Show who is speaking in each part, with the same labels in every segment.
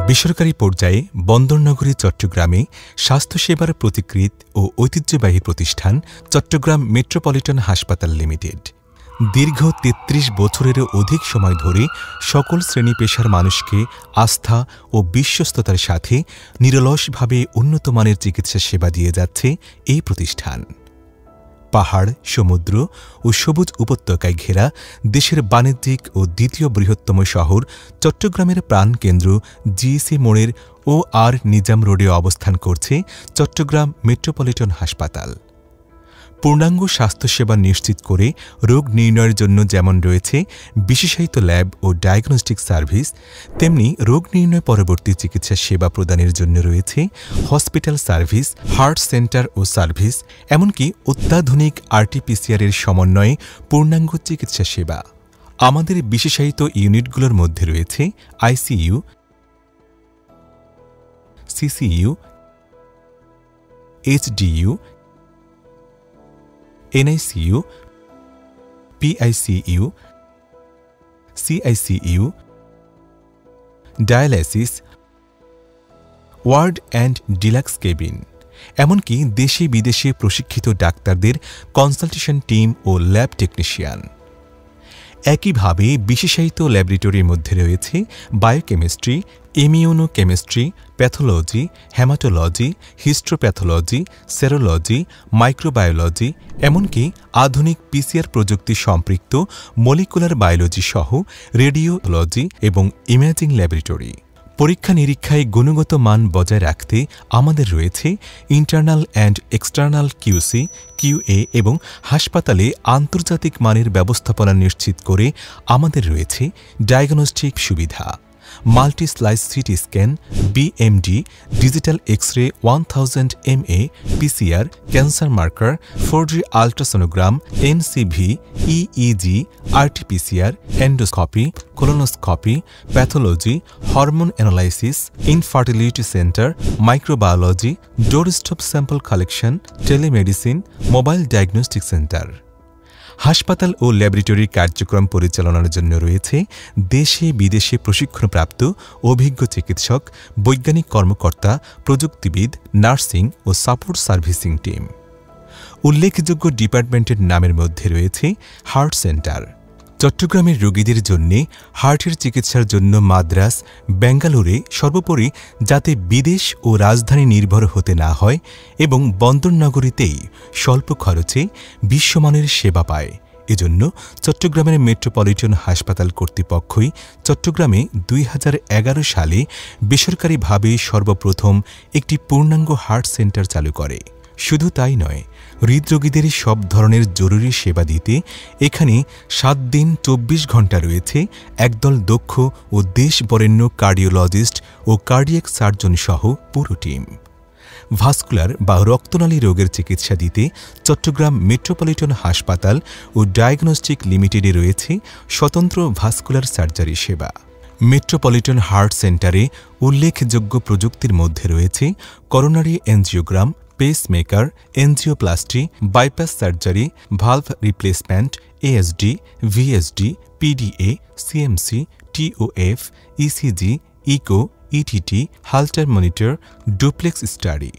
Speaker 1: বেসরকারি পর্যায়ে বন্দরনগরী চট্টগ্রামে স্বাস্থ্যসেবার প্রতিকৃত ও ঐতিহ্যবাহী প্রতিষ্ঠান চট্টগ্রাম মেট্রোপলিটন হাসপাতাল লিমিটেড দীর্ঘ ৩৩ বছরেরও অধিক সময় ধরে সকল শ্রেণী পেশার মানুষকে আস্থা ও বিশ্বস্ততার সাথে নিরলসভাবে উন্নতমানের চিকিৎসা সেবা দিয়ে যাচ্ছে এই প্রতিষ্ঠান। পাহাড়, সমুদ্র ও সবুজ উপত্যকায় ঘেরা দেশের বাণিজ্যিক ও দ্বিতীয় বৃহত্তম শহর চট্টগ্রামের প্রাণকেন্দ্র জিইসি মোড়ের OR নিজাম রোডে অবস্থান করছে চট্টগ্রাম মেট্রোপলিটন হাসপাতাল। পূর্ণাঙ্গ স্বাস্থ্যসেবা নিশ্চিত করে রোগ নির্ণয়ের জন্য যেমন রয়েছে বিশেষায়িত ল্যাব ও ডায়াগনস্টিক সার্ভিস, তেমনি রোগ নির্ণয় পরবর্তী চিকিৎসা সেবা প্রদানের জন্য রয়েছে হসপিটাল সার্ভিস, হার্ট সেন্টার ও সার্ভিস, এমনকি অত্যাধুনিক RT-PCR এর সমন্বয়ে পূর্ণাঙ্গ চিকিৎসা সেবা। আমাদের বিশেষায়িত ইউনিটগুলোর মধ্যে রয়েছে ICU, CCU, HDU, NICU, PICU, CICU, dialysis, ward and deluxe cabin, এমনকি দেশে বিদেশে প্রশিক্ষিত ডাক্তারদের কনসালটেশন টিম ও ল্যাব টেকনিশিয়ান। একইভাবে বিশেষায়িত ল্যাবরেটরির মধ্যে রয়েছে biochemistry, immunochemistry, pathology, haematology, histopathology, serology, microbiology, এমনকি আধুনিক PCR প্রযুক্তি সম্পৃক্ত মলিকুলার বায়োলজি সহ রেডিওলজি এবং ইমেজিং ল্যাবরেটরি। পরীক্ষা নিরীক্ষায় গুণগত মান বজায় রাখতে আমাদের রয়েছে internal and external QC, QA এবং হাসপাতালে আন্তর্জাতিক মানের ব্যবস্থাপনা নিশ্চিত করে আমাদের রয়েছে ডায়াগনস্টিক সুবিধা, multi slice CT scan, BMD, digital X-ray 1000 mA, PCR, cancer marker, 4G ultrasonogram, NCV, EEG, RT-PCR, endoscopy, colonoscopy, pathology, hormone analysis, infertility centre, microbiology, doorstep sample collection, telemedicine, mobile diagnostic centre. হাসপাতাল ও ল্যাবরেটরির কার্যক্রম পরিচালনার জন্য রয়েছে দেশে বিদেশে প্রশিক্ষণপ্রাপ্ত অভিজ্ঞ চিকিৎসক, বৈজ্ঞানিক কর্মকর্তা, প্রযুক্তিবিদ, নার্সিং ও সাপোর্ট সার্ভিসিং টিম। উল্লেখযোগ্য ডিপার্টমেন্টের নামের মধ্যে রয়েছে হার্ট সেন্টার। চট্টগ্রামের রোগীদের জন্য হার্টের চিকিৎসার জন্য মাদ্রাজ, বেঙ্গালুরে সর্বোপরি যাতে বিদেশ ও রাজধানী নির্ভর হতে না হয় এবং বন্দরনগরীতেই স্বল্প খরচে বিশ্বমানের সেবা পায়, এজন্য চট্টগ্রামের মেট্রোপলিটন হাসপাতাল কর্তৃপক্ষই চট্টগ্রামে 2011 সালে বেসরকারিভাবে সর্বপ্রথম একটি পূর্ণাঙ্গ হার্ট সেন্টার চালু করে। শুধু তাই নয়, হৃদরোগীদের সব ধরনের জরুরি সেবা দিতে এখানে 7 দিন 24 ঘণ্টা রয়েছে একদল দক্ষ ও দেশবরেণ্য কার্ডিওলজিস্ট ও কার্ডিয়াক সার্জন সহ পুরো টিম। ভাস্কুলার বা রক্তনালী রোগের চিকিৎসা দিতে চট্টগ্রাম মেট্রোপলিটন হাসপাতাল ও ডায়াগনস্টিক লিমিটেডে রয়েছে স্বতন্ত্র ভাস্কুলার সার্জারি সেবা। মেট্রোপলিটন হার্ট সেন্টারে উল্লেখযোগ্য প্রযুক্তির মধ্যে রয়েছে coronary angiogram, pacemaker, angioplasty, bypass surgery, valve replacement, ASD, VSD, PDA, CMC, TOF, ECG, echo, ETT, Holter monitor, duplex study.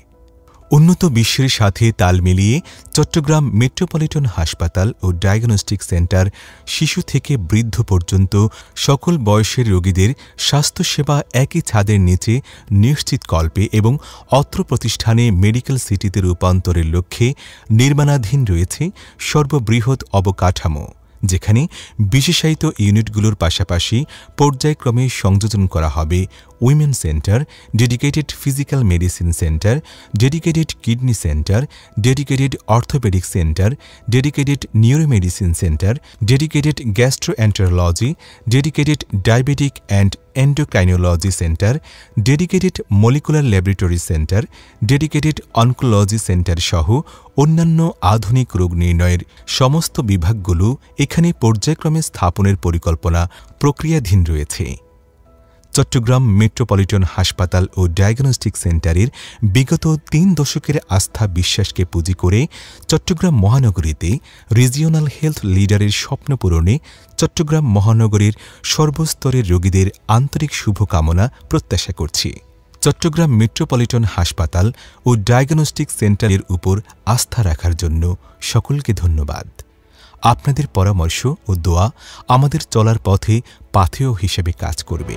Speaker 1: উন্নত বিশ্বের সাথে তাল মিলিয়ে চট্টগ্রাম মেট্রোপলিটন হাসপাতাল ও ডায়াগনস্টিক সেন্টার শিশু থেকে বৃদ্ধ পর্যন্ত সকল বয়সের রোগীদের স্বাস্থ্যসেবা একই ছাদের নিচে নিশ্চিতকল্পে এবং অত্র প্রতিষ্ঠানে মেডিকেল সিটিতে রূপান্তরের লক্ষ্যে নির্মাণাধীন রয়েছে সর্ববৃহৎ অবকাঠামো, যেখানে বিশেষায়িত ইউনিটগুলোর পাশাপাশি পর্যায়ক্রমে সংযোজন করা হবে women centre, dedicated physical medicine centre, dedicated kidney centre, dedicated orthopaedic centre, dedicated neuromedicine centre, dedicated gastroenterology, dedicated diabetic and endocrinology centre, dedicated molecular laboratory centre, dedicated oncology centre সহ অন্যান্য আধুনিক রোগ নির্ণয়ের সমস্ত বিভাগগুলো এখানে পর্যায়ক্রমে স্থাপনের পরিকল্পনা প্রক্রিয়াধীন রয়েছে। চট্টগ্রাম মেট্রোপলিটন হাসপাতাল ও ডায়াগনস্টিক সেন্টারের বিগত ৩ দশকের আস্থা বিশ্বাসকে পুঁজি করে চট্টগ্রাম মহানগরীতে রিজিওনাল হেলথ লিডারের স্বপ্ন পূরণে চট্টগ্রাম মহানগরীর সর্বস্তরের রোগীদের আন্তরিক শুভকামনা প্রত্যাশা করছি। চট্টগ্রাম মেট্রোপলিটন হাসপাতাল ও ডায়াগনস্টিক সেন্টারের উপর আস্থা রাখার জন্য সকলকে ধন্যবাদ। আপনাদের পরামর্শ ও দোয়া আমাদের চলার পথে পাথেয় হিসেবে কাজ করবে।